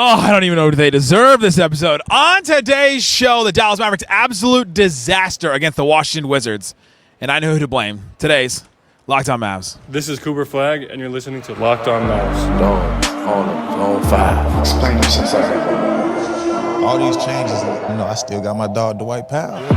Oh, I don't even know if they deserve this episode. On today's show, the Dallas Mavericks' absolute disaster against the Washington Wizards. And I know who to blame. Today's Locked On Mavs. This is Cooper Flagg, and you're listening to Locked On Mavs. Zone 5. Explain yourself. All these changes, I still got my dog Dwight Powell. You are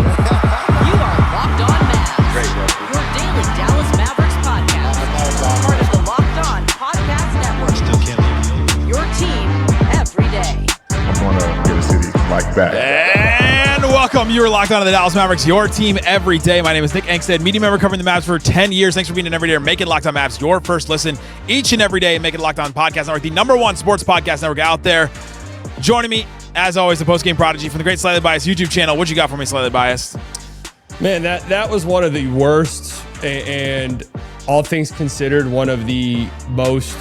Locked On Mavs. Great, bro. Your daily Dallas Mavericks podcast. Part of the Locked On Podcast Network. Still can't leave you. Your team every day. I'm going to get a city like that. And welcome. You are Locked On to the Dallas Mavericks, your team every day. My name is Nick Angstadt, media member covering the Mavs for 10 years. Thanks for being an everyday, making Locked On Mavs your first listen each and every day, making Locked On Podcast Network, the #1 sports podcast network out there. Joining me, as always, the Postgame prodigy from the great Slightly Biased YouTube channel. What you got for me, Slightly Biased? Man, that was one of the worst, and all things considered, one of the most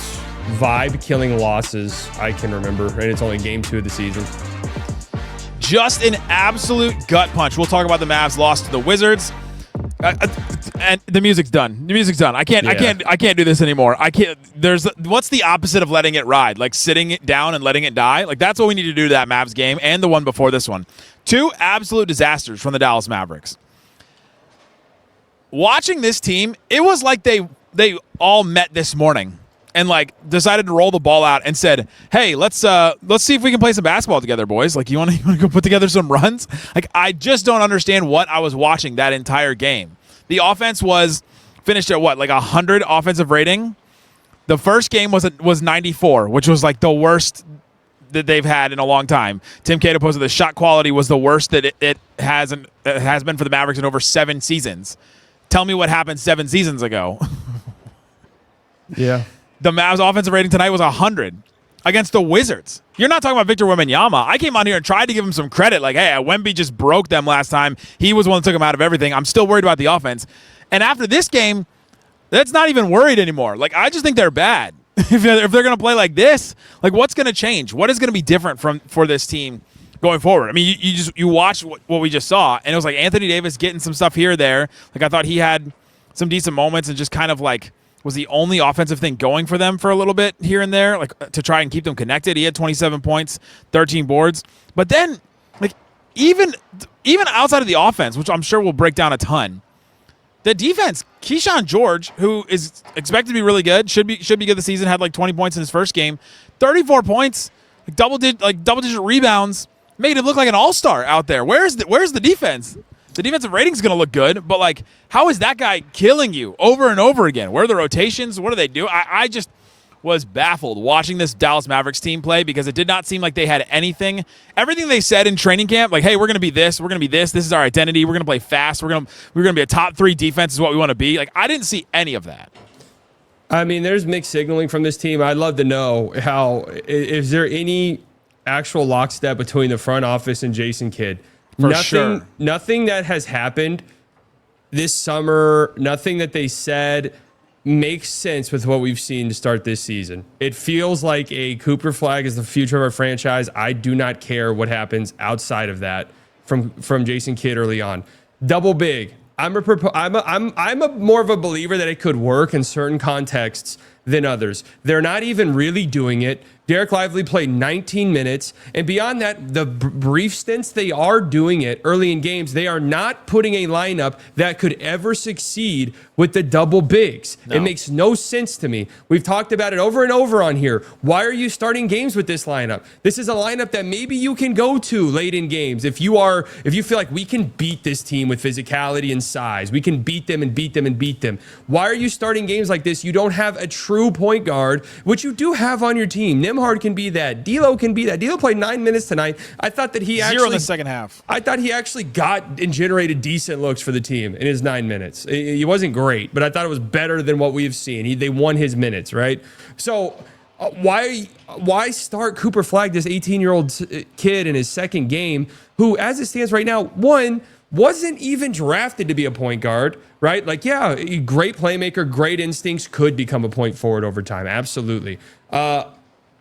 vibe-killing losses I can remember, and it's only game 2 of the season. Just an absolute gut punch. We'll talk about the Mavs loss to the Wizards. And the music's done. The music's done. I can't do this anymore. I can't. What's the opposite of letting it ride? Like sitting it down and letting it die? Like that's what we need to do to that Mavs game and the one before this one. 2 absolute disasters from the Dallas Mavericks. Watching this team, it was like they all met this morning and like decided to roll the ball out and said, "Hey, let's see if we can play some basketball together, boys. Like you want to go put together some runs?" Like I just don't understand what I was watching that entire game. The offense was finished at what, like 100 offensive rating. The first game was 94, which was like the worst that they've had in a long time. Tim Cato posted the shot quality was the worst that it has been for the Mavericks in over 7 seasons. Tell me what happened 7 seasons ago. Yeah. The Mavs offensive rating tonight was 100 against the Wizards. You're not talking about Victor Wembanyama. I came on here and tried to give him some credit. Like, hey, Wemby just broke them last time. He was the one that took him out of everything. I'm still worried about the offense. And after this game, that's not even worried anymore. Like, I just think they're bad. If they're going to play like this, like what's going to change? What is going to be different for this team going forward? I mean, you watch what we just saw, and it was like Anthony Davis getting some stuff here or there. Like I thought he had some decent moments and just kind of like was the only offensive thing going for them for a little bit here and there, like to try and keep them connected. He had 27 points, 13 boards. But then, like even outside of the offense, which I'm sure we'll break down a ton, the defense, Keyshawn George, who is expected to be really good, should be good this season, had like 20 points in his first game, 34 points, like double digit rebounds, made him look like an all-star out there. Where's the defense? The defensive rating is going to look good, but like, how is that guy killing you over and over again? Where are the rotations? What do they do? I just was baffled watching this Dallas Mavericks team play because it did not seem like they had anything. Everything they said in training camp, like, hey, we're going to be this, we're going to be this. This is our identity. We're going to play fast. We're going to be a top 3 defense is what we want to be. Like, I didn't see any of that. I mean, there's mixed signaling from this team. I'd love to know is there any actual lockstep between the front office and Jason Kidd? Sure. Nothing that has happened this summer, nothing that they said makes sense with what we've seen to start this season. It feels like a Cooper Flagg is the future of our franchise. I do not care what happens outside of that from Jason Kidd early on. Double big. I'm a more of a believer that it could work in certain contexts than others. They're not even really doing it. Derek Lively played 19 minutes, and beyond that, the brief stints they are doing it early in games, they are not putting a lineup that could ever succeed with the double bigs. No. It makes no sense to me. We've talked about it over and over on here. Why are you starting games with this lineup? This is a lineup that maybe you can go to late in games if you feel like we can beat this team with physicality and size. We can beat them and beat them and beat them. Why are you starting games like this? You don't have a true point guard, which you do have on your team. Nimhard can be that. D'Lo can be that. D'Lo played 9 minutes tonight. I thought that he actually 0 in the second half. I thought he actually got and generated decent looks for the team in his 9 minutes. He wasn't great, but I thought it was better than what we've seen. They won his minutes, right? So why start Cooper Flagg, this 18-year-old kid in his second game, who, as it stands right now, wasn't even drafted to be a point guard, right? Like, yeah, great playmaker, great instincts, could become a point forward over time. Absolutely.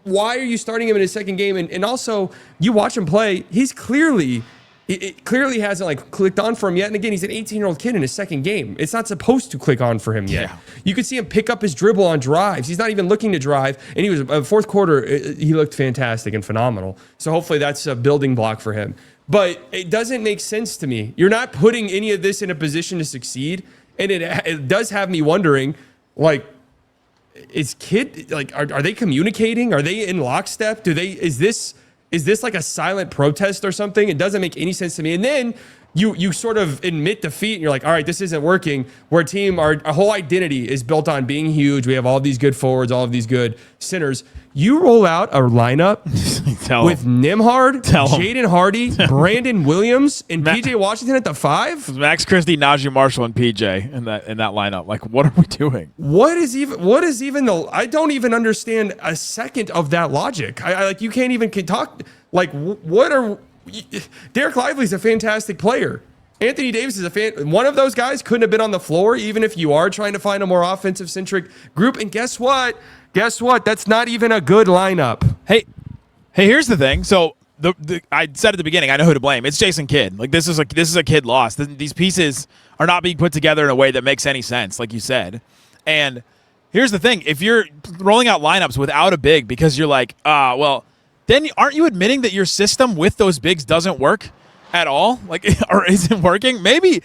Why are you starting him in his second game? And also, you watch him play, he's clearly it clearly hasn't like clicked on for him yet. And again, he's an 18-year-old kid in his second game. It's not supposed to click on for him yet. Yeah. You could see him pick up his dribble on drives. He's not even looking to drive. And he was fourth quarter. He looked fantastic and phenomenal. So hopefully that's a building block for him. But it doesn't make sense to me. You're not putting any of this in a position to succeed. And it does have me wondering, like, are they communicating? Are they in lockstep? Is this like a silent protest or something? It doesn't make any sense to me. And then you sort of admit defeat and you're like, all right, this isn't working. We're a team, our whole identity is built on being huge. We have all these good forwards, all of these good centers. You roll out a lineup with Nembhard, Jaden Hardy, Brandon Williams, and PJ Washington at the 5. Max Christie, Najee Marshall, and PJ in that lineup. Like, what are we doing? What is even the? I don't even understand a second of that logic. I like, you can't even talk. Like, what are? Derek Lively's a fantastic player. Anthony Davis is a fan. One of those guys couldn't have been on the floor, even if you are trying to find a more offensive-centric group. And guess what? That's not even a good lineup. Hey, here's the thing. So I said at the beginning, I know who to blame. It's Jason Kidd. Like, this is a Kidd loss. These pieces are not being put together in a way that makes any sense, like you said. And here's the thing: if you're rolling out lineups without a big because you're like, well, then aren't you admitting that your system with those bigs doesn't work at all? Like, or isn't working? Maybe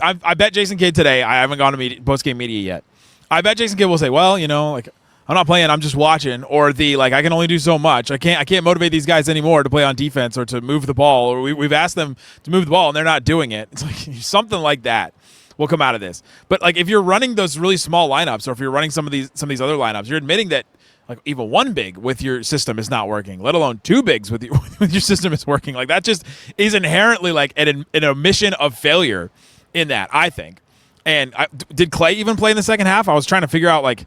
I bet Jason Kidd today. I haven't gone to post-game media yet. I bet Jason Kidd will say, well, like, I'm not playing, I'm just watching, or I can only do so much. I can't motivate these guys anymore to play on defense or to move the ball, or we've asked them to move the ball and they're not doing it. It's like something like that will come out of this. But like, if you're running those really small lineups, or if you're running some of these other lineups, you're admitting that like even one big with your system is not working, let alone two bigs with your system is working. Like, that just is inherently like an admission of failure in that, I think. And did Clay even play in the second half? I was trying to figure out, like,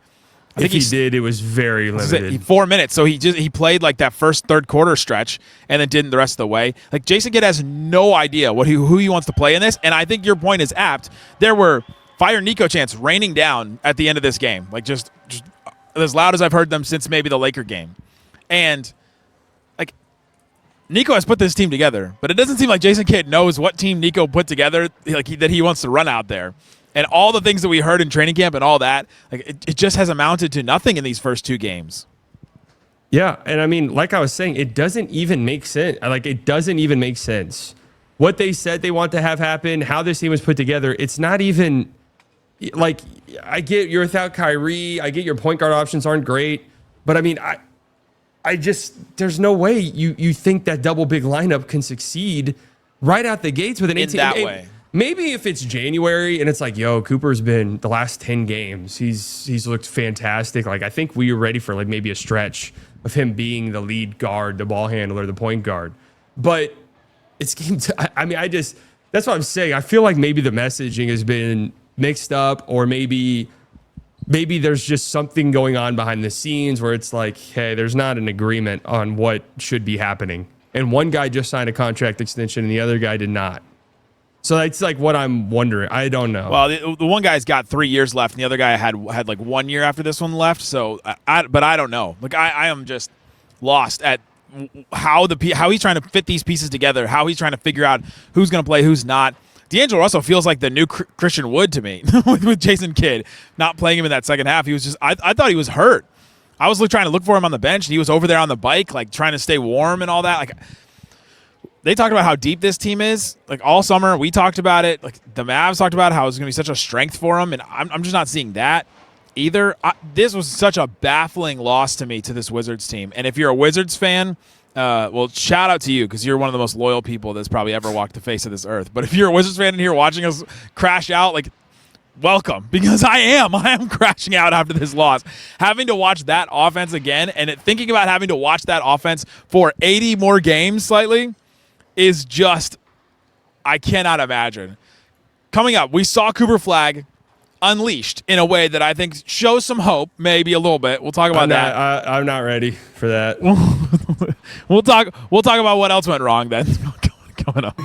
I think he did. It was very limited. 4 minutes. So he played like that first third quarter stretch and then didn't the rest of the way. Like, Jason Kidd has no idea who he wants to play in this. And I think your point is apt. There were Fire Nico chants raining down at the end of this game. Like, just as loud as I've heard them since maybe the Laker game. And like, Nico has put this team together, but it doesn't seem like Jason Kidd knows what team Nico put together, like that he wants to run out there. And all the things that we heard in training camp and all that, like, it just has amounted to nothing in these first two games. Yeah, and I mean, like I was saying, it doesn't even make sense. Like, it doesn't even make sense. What they said they want to have happen, how this team was put together, it's not even, like, I get you're without Kyrie, I get your point guard options aren't great, but I mean, I just, there's no way you think that double big lineup can succeed right out the gates with an 18. In that way. Maybe if it's January and it's like, yo, Cooper's been the last 10 games, he's looked fantastic. Like, I think we were ready for like maybe a stretch of him being the lead guard, the ball handler, the point guard. But it's game I mean, that's what I'm saying. I feel like maybe the messaging has been mixed up, or maybe there's just something going on behind the scenes where it's like, hey, there's not an agreement on what should be happening. And one guy just signed a contract extension and the other guy did not. So that's like what I'm wondering. I don't know. Well, the one guy's got 3 years left, and the other guy had like 1 year after this one left. So, but I don't know. Like, I am just lost at how he's trying to fit these pieces together, how he's trying to figure out who's going to play, who's not. D'Angelo Russell feels like the new Christian Wood to me with Jason Kidd not playing him in that second half. He was just, I thought he was hurt. I was trying to look for him on the bench, and he was over there on the bike, like trying to stay warm and all that. Like, they talked about how deep this team is, like, all summer. We talked about it. Like, the Mavs talked about how it's going to be such a strength for them, and I'm just not seeing that either. This was such a baffling loss to me to this Wizards team. And if you're a Wizards fan, well, shout out to you, because you're one of the most loyal people that's probably ever walked the face of this earth. But if you're a Wizards fan in here watching us crash out, like, welcome, because I am crashing out after this loss. Having to watch that offense again, and thinking about having to watch that offense for 80 more games slightly is just, I cannot imagine. Coming up, we saw Cooper Flagg unleashed in a way that I think shows some hope, maybe a little bit. We'll talk about that. I'm not ready for that. We'll talk about what else went wrong then. Coming up.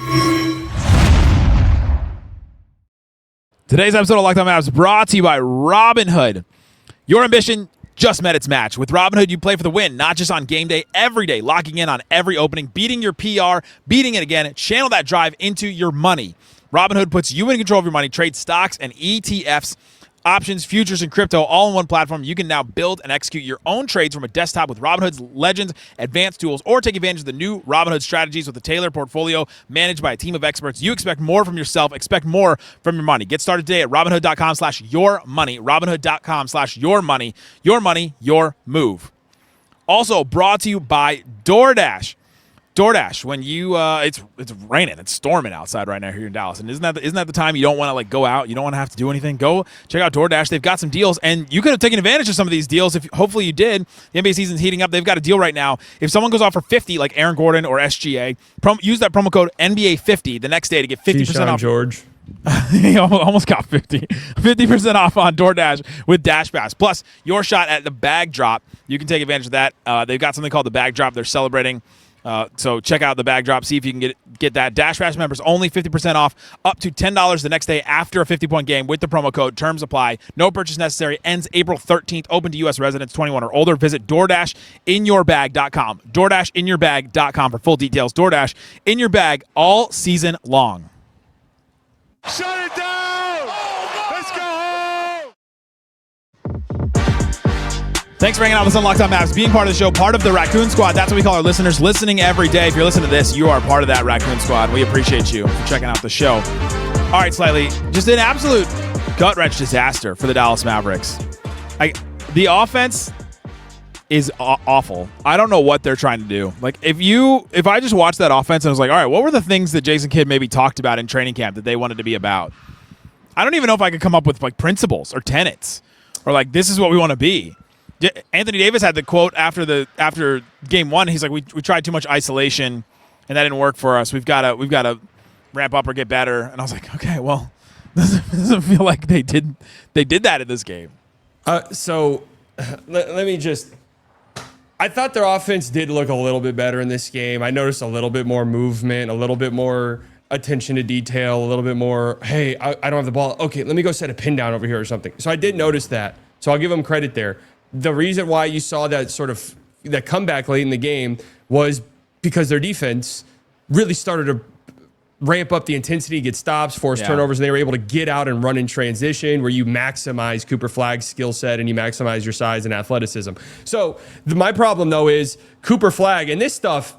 Today's episode of Locked On Mavs brought to you by Robinhood. Your ambition just met its match. With Robinhood, you play for the win, not just on game day, every day, locking in on every opening, beating your PR, beating it again, channel that drive into your money. Robinhood puts you in control of your money, trade stocks and ETFs, options, futures, and crypto all in one platform. You can now build and execute your own trades from a desktop with Robinhood's Legends advanced tools, or take advantage of the new Robinhood strategies with a tailored portfolio managed by a team of experts. You expect more from yourself. Expect more from your money. Get started today at Robinhood.com/yourmoney. Robinhood.com/yourmoney. Your money, your move. Also brought to you by DoorDash. DoorDash, when you it's raining, it's storming outside right now here in Dallas, and isn't that the time you don't want to like go out, you don't want to have to do anything? Go check out DoorDash. They've got some deals, and you could have taken advantage of some of these deals if hopefully you did. The NBA season's heating up. They've got a deal right now. If someone goes off for 50, like Aaron Gordon or SGA, use that promo code NBA50 the next day to get 50% off. George. He almost got 50% off on DoorDash with Dash Pass. Plus, your shot at the bag drop. You can take advantage of that. They've got something called the bag drop. They're celebrating. So check out the bag drop. See if you can get that. Dash Pass members only 50% off, up to $10 the next day after a 50-point game with the promo code. Terms apply. No purchase necessary. Ends April 13th. Open to U.S. residents 21 or older. Visit DoorDashInYourBag.com. DoorDashInYourBag.com for full details. DoorDash in your bag all season long. Shut it down! Let's go home! Thanks for hanging out with us on Locked On Mavs, being part of the show, part of the Raccoon Squad. That's what we call our listeners, listening every day. If you're listening to this, you are part of that Raccoon Squad. We appreciate you for checking out the show. All right, Slightly, just an absolute gut-wrench disaster for the Dallas Mavericks. The offense is awful. I don't know what they're trying to do. Like, if I just watched that offense and I was like, all right, what were the things that Jason Kidd maybe talked about in training camp that they wanted to be about? I don't even know if I could come up with like principles or tenets or like, this is what we want to be. Anthony Davis had the quote after game one. He's like, we tried too much isolation and that didn't work for us. We've got to ramp up or get better. And I was like, okay, well, doesn't feel like they did that in this game. So let me just. I thought their offense did look a little bit better in this game. I noticed a little bit more movement, a little bit more attention to detail, a little bit more, hey, I don't have the ball. Okay, let me go set a pin down over here or something. So I did notice that. So I'll give them credit there. The reason why you saw that sort of that comeback late in the game was because their defense really started to ramp up the intensity, get stops, force turnovers, and they were able to get out and run in transition where you maximize Cooper Flagg's skill set and you maximize your size and athleticism. So my problem, though, is Cooper Flagg, and this stuff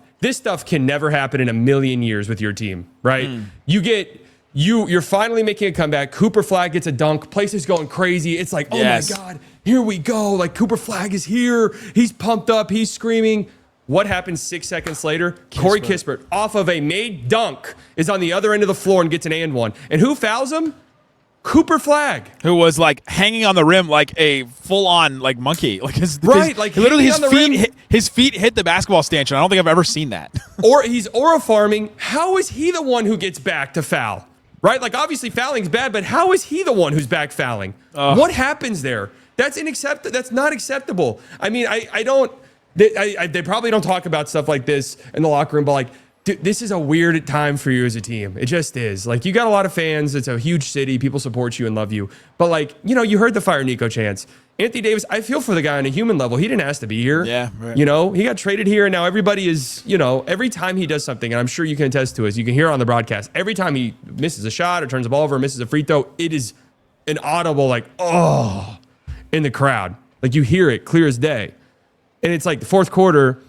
can never happen in a million years with your team, right? You're finally making a comeback. Cooper Flagg gets a dunk. Place is going crazy. It's like, oh my God, here we go. Like, Cooper Flagg is here. He's pumped up. He's screaming. What happens 6 seconds later? Corey Kispert, off of a made dunk, is on the other end of the floor and gets an and one. And who fouls him? Cooper Flagg, who was like hanging on the rim like a full-on like monkey. Like his feet hit the basketball stanchion. I don't think I've ever seen that. Or he's aura farming. How is he the one who gets back to foul? Right? Like, obviously fouling's bad, but how is he the one who's back fouling? What happens there? That's unacceptable. That's not acceptable. I mean, they probably don't talk about stuff like this in the locker room, but like, dude, this is a weird time for you as a team. It just is. Like, you got a lot of fans. It's a huge city. People support you and love you. But like, you heard the Fire Nico chants. Anthony Davis, I feel for the guy on a human level. He didn't ask to be here. Yeah, right. He got traded here, and now everybody is, every time he does something, and I'm sure you can attest to this, you can hear it on the broadcast, every time he misses a shot or turns the ball over or misses a free throw, it is an audible, like, oh, in the crowd. Like, you hear it clear as day. And it's like the fourth quarter,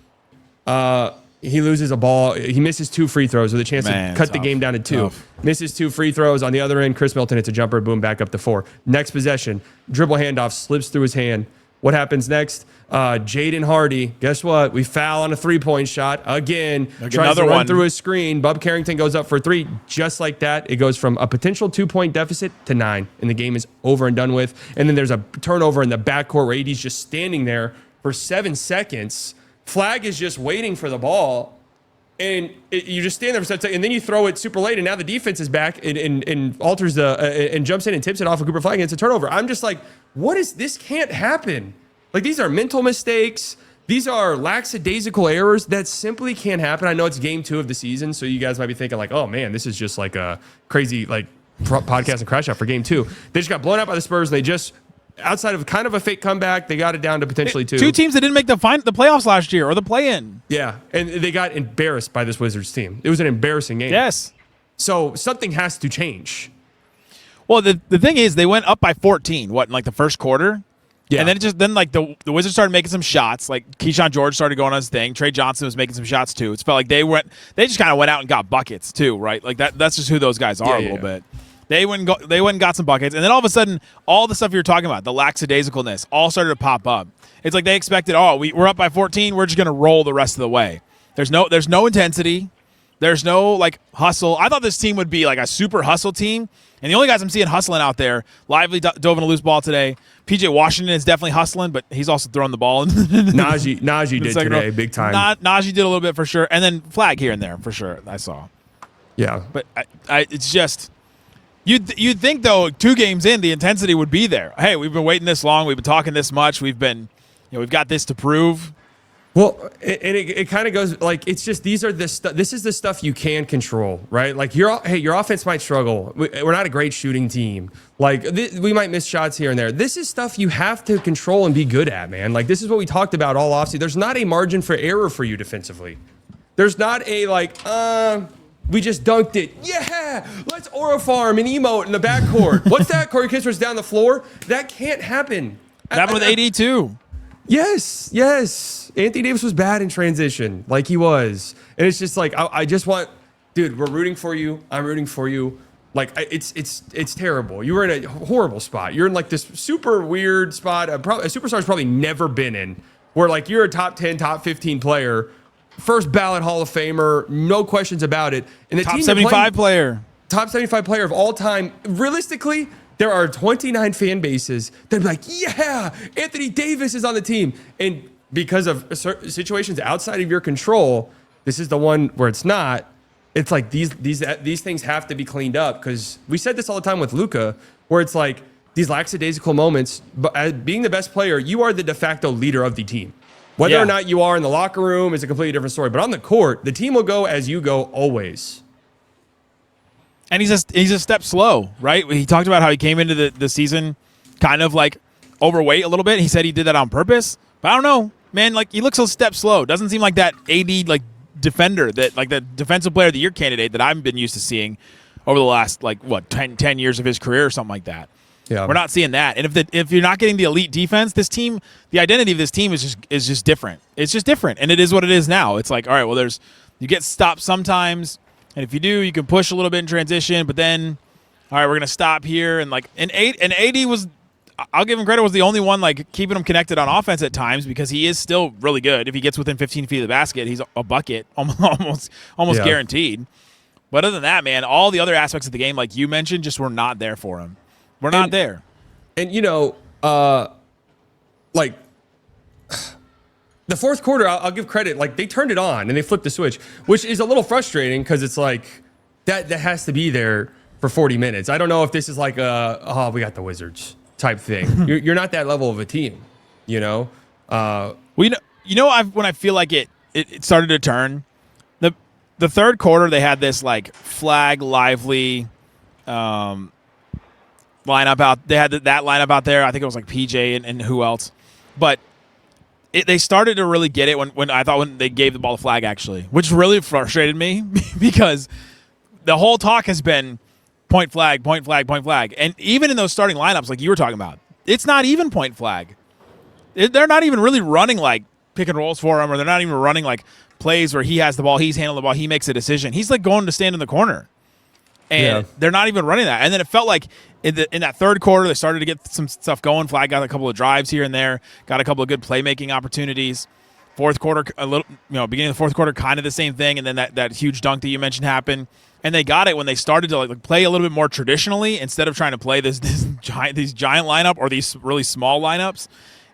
he loses a ball. He misses 2 free throws with a chance to cut the game down to 2. Misses 2 free throws. On the other end, Chris Milton hits a jumper, boom, back up to 4. Next possession, dribble handoff, slips through his hand. What happens next? Jaden Hardy, guess what? We foul on a 3-point shot. Again, tries to run through his screen. Bub Carrington goes up for 3. Just like that, it goes from a potential 2-point deficit to 9. And the game is over and done with. And then there's a turnover in the backcourt where AD's just standing there for 7 seconds. Flagg is just waiting for the ball, and you just stand there for 7 seconds, and then you throw it super late, and now the defense is back and alters and jumps in and tips it off of Cooper Flagg, and it's a turnover. I'm just like, what is this? Can't happen. Like, these are mental mistakes. These are lackadaisical errors that simply can't happen. I know it's game 2 of the season, so you guys might be thinking like, oh man, this is just like a crazy like podcast and crash out for game 2. They just got blown out by the Spurs, and they just outside of kind of a fake comeback, they got it down to potentially 2. 2 teams that didn't make the playoffs last year or the play-in. Yeah, and they got embarrassed by this Wizards team. It was an embarrassing game. Yes. So something has to change. Well, the thing is, they went up by 14. What, in like the first quarter? Yeah. And then like the Wizards started making some shots. Like Keyshawn George started going on his thing. Trey Johnson was making some shots too. It felt like they just kind of went out and got buckets too, right? Like that's just who those guys are a little bit. They went and got some buckets, and then all of a sudden, all the stuff you were talking about, the lackadaisicalness, all started to pop up. It's like they expected, we're up by 14, we're just going to roll the rest of the way. There's no intensity. There's no, like, hustle. I thought this team would be, like, a super hustle team, and the only guys I'm seeing hustling out there, Lively dove in a loose ball today. PJ Washington is definitely hustling, but he's also throwing the ball. Najee did today, big time. Najee did a little bit for sure, and then Flagg here and there for sure, I saw. Yeah. But it's just... You'd think, though, 2 games in, the intensity would be there. Hey, we've been waiting this long. We've been talking this much. We've got this to prove. Well, and it kind of goes like it's just this is the stuff you can control, right? Like your offense might struggle. We're not a great shooting team. Like we might miss shots here and there. This is stuff you have to control and be good at, man. Like this is what we talked about all offseason. There's not a margin for error for you defensively. There's not a we just dunked it. Yeah, let's aura farm and emote in the backcourt. What's that? Corey Kisper's down the floor. That can't happen. That happened with AD too. Yes. Anthony Davis was bad in transition, like he was. And it's just like, I just want, dude, we're rooting for you. I'm rooting for you. Like, it's terrible. You were in a horrible spot. You're in like this super weird spot. A superstar's probably never been in, where like you're a top 10, top 15 player, first ballot Hall of Famer, no questions about it. And the top team 75 player. Top 75 player of all time. Realistically, there are 29 fan bases that be like, yeah, Anthony Davis is on the team. And because of situations outside of your control, this is the one where it's not. It's like these things have to be cleaned up, because we said this all the time with Luka, where it's like these lackadaisical moments. But as being the best player, you are the de facto leader of the team. Whether or not you are in the locker room is a completely different story. But on the court, the team will go as you go always. And he's a step slow, right? He talked about how he came into the season kind of like overweight a little bit. He said he did that on purpose. But I don't know, man. Like, he looks a step slow. Doesn't seem like that AD like defender, that like the defensive player of the year candidate that I've been used to seeing over the last 10 years of his career or something like that. Yeah, we're not seeing that. And if you're not getting the elite defense, this team, the identity of this team is just different. It's just different, and it is what it is now. It's like, all right, well, you get stopped sometimes, and if you do, you can push a little bit in transition. But then, all right, we're gonna stop here, and AD was, I'll give him credit, was the only one like keeping him connected on offense at times, because he is still really good. If he gets within 15 feet of the basket, he's a bucket almost guaranteed. But other than that, man, all the other aspects of the game, like you mentioned, just were not there for him. We're not there. And, like, the fourth quarter, I'll give credit. Like, they turned it on and they flipped the switch, which is a little frustrating, because it's like that has to be there for 40 minutes. I don't know if this is like we got the Wizards type thing. You're not that level of a team, you know? When I feel like it started to turn, the third quarter, they had this like Flagg, Lively, lineup out. They had that lineup out there. I think it was like PJ and who else. But they started to really get it when they gave the ball to Flagg, actually, which really frustrated me because the whole talk has been point Flagg, point Flagg, point Flagg. And even in those starting lineups, like you were talking about, it's not even point Flagg. They're not even really running like pick and rolls for him, or they're not even running like plays where he has the ball, he's handling the ball, he makes a decision. He's like going to stand in the corner. And they're not even running that. And then it felt like in that third quarter, they started to get some stuff going. Flagg got a couple of drives here and there, got a couple of good playmaking opportunities. Fourth quarter, beginning of the fourth quarter, kind of the same thing. And then that huge dunk that you mentioned happened. And they got it when they started to like play a little bit more traditionally, instead of trying to play these giant lineup or these really small lineups.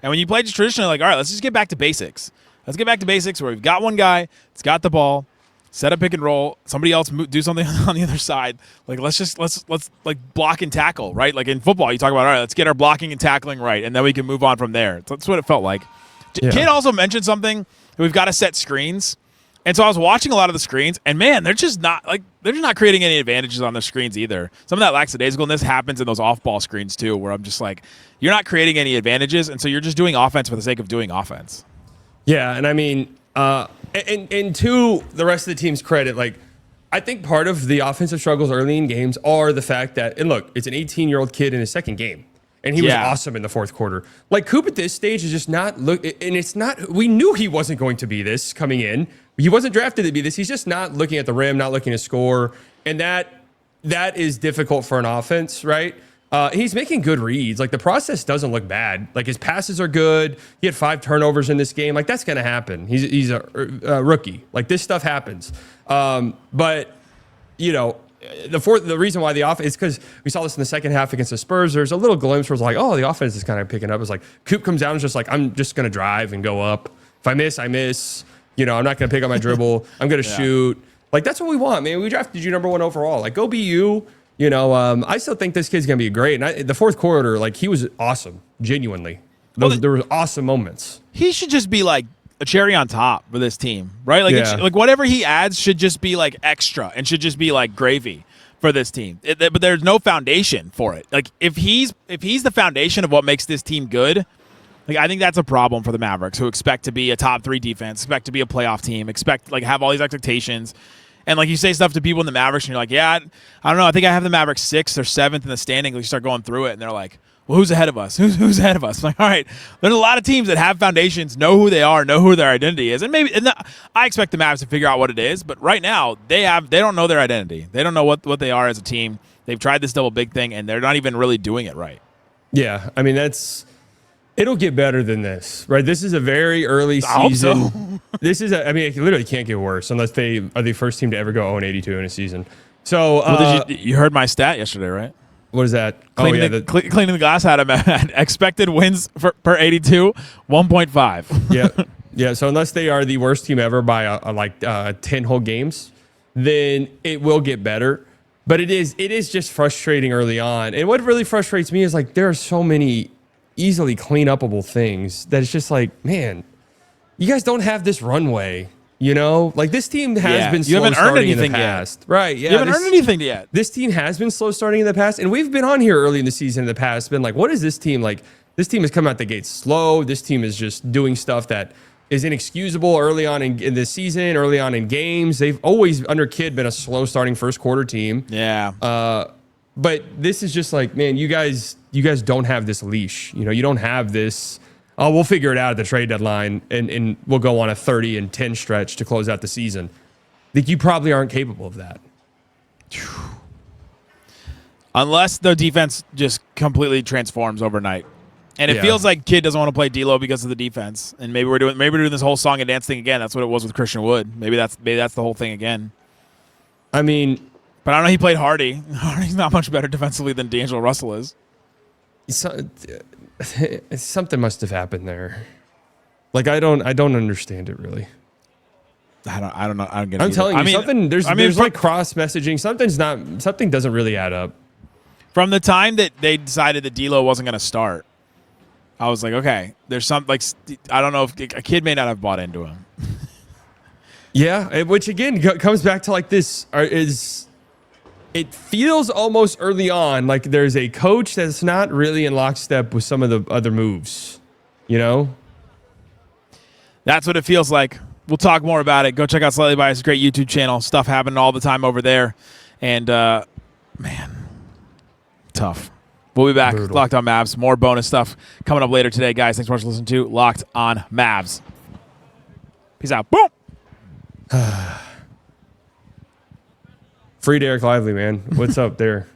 And when you play just traditionally, like, all right, let's just get back to basics. Let's get back to basics where we've got one guy, it's got the ball, set a pick and roll, somebody else do something on the other side. Like, let's like block and tackle, right? Like in football, you talk about, all right, let's get our blocking and tackling right, and then we can move on from there. That's what it felt like. Yeah. Kid also mentioned something, we've got to set screens. And so I was watching a lot of the screens, and man, they're just not creating any advantages on the screens either. Some of that lackadaisicalness happens in those off-ball screens too, where I'm just like, you're not creating any advantages, and so you're just doing offense for the sake of doing offense. Yeah, and I mean, and to the rest of the team's credit, like, I think part of the offensive struggles early in games are the fact that, and look, it's an 18-year-old kid in his second game. And he was awesome in the fourth quarter. Like, Coop at this stage is just not and it's not. We knew he wasn't going to be this coming in. He wasn't drafted to be this. He's just not looking at the rim, not looking to score, and that is difficult for an offense, right? He's making good reads. Like, the process doesn't look bad. Like, his passes are good. He had 5 turnovers in this game. Like, that's gonna happen. He's a rookie. Like, this stuff happens. But you know. The reason why the offense is because we saw this in the second half against the Spurs. There's a little glimpse where it's like, oh, the offense is kind of picking up. It's like Coop comes down and is just like, I'm just going to drive and go up. If I miss, I miss. You know, I'm not going to pick up my dribble. I'm going to shoot. Like, that's what we want, man. We drafted you number 1 overall. Like, go be you. You know, I still think this kid's going to be great. And the fourth quarter, like, he was awesome, genuinely. There were awesome moments. He should just be like a cherry on top for this team, right? Like, like whatever he adds should just be like extra and should just be like gravy for this team. But there's no foundation for it. Like, if he's the foundation of what makes this team good, like, I think that's a problem for the Mavericks, who expect to be a top 3 defense, expect to be a playoff team, expect like have all these expectations. And like, you say stuff to people in the Mavericks, and you're like, yeah, I don't know. I think I have the Mavericks 6th or 7th in the standing. You start going through it, and they're like, well, who's ahead of us? Who's ahead of us? I'm like, all right, there's a lot of teams that have foundations, know who they are, know who their identity is, and I expect the Mavs to figure out what it is. But right now, they don't know their identity. They don't know what they are as a team. They've tried this double big thing, and they're not even really doing it right. Yeah, I mean, it'll get better than this, right? This is a very early season. I hope so. It literally can't get worse unless they are the first team to ever go 0-82 in a season. So, you heard my stat yesterday, right? What is that? Cleaning the Glass had him at expected wins per 82, 1.5. Yeah. So unless they are the worst team ever by 10 whole games, then it will get better. But it is just frustrating early on. And what really frustrates me is, like, there are so many easily clean upable things that it's just like, man, you guys don't have this runway. You know, like, this team has been slow starting in the past. Right, yeah. You haven't earned anything yet. This team has been slow starting in the past, and we've been on here early in the season in the past, been like, what is this team like? This team has come out the gate slow. This team is just doing stuff that is inexcusable early on in the season, early on in games. They've always, under Kidd, been a slow starting first quarter team. Yeah. But this is just like, man, you guys don't have this leash. You know, you don't have this. Oh, we'll figure it out at the trade deadline, and we'll go on a 30-10 stretch to close out the season. I think you probably aren't capable of that. Unless the defense just completely transforms overnight. And it feels like Kidd doesn't want to play D'Lo because of the defense. And maybe we're doing this whole song and dance thing again. That's what it was with Christian Wood. Maybe that's the whole thing again. I mean, but I don't know. He played Hardy. Hardy's not much better defensively than D'Angelo Russell is. Something must have happened there. Like, I don't understand it really. I don't know. I don't get it. I'm telling you, something. There's like cross messaging. Something doesn't really add up. From the time that they decided that D'Lo wasn't going to start, I was like, okay, there's some, like, I don't know if a kid may not have bought into him. Yeah, which again comes back to like this it feels almost early on like there's a coach that's not really in lockstep with some of the other moves, you know? That's what it feels like. We'll talk more about it. Go check out Slightly Biased, great YouTube channel. Stuff happening all the time over there. And, man, tough. We'll be back. Brutal. Locked on Mavs. More bonus stuff coming up later today, guys. Thanks so much for listening to Locked on Mavs. Peace out. Boom. Free Derek Lively, man. What's up there?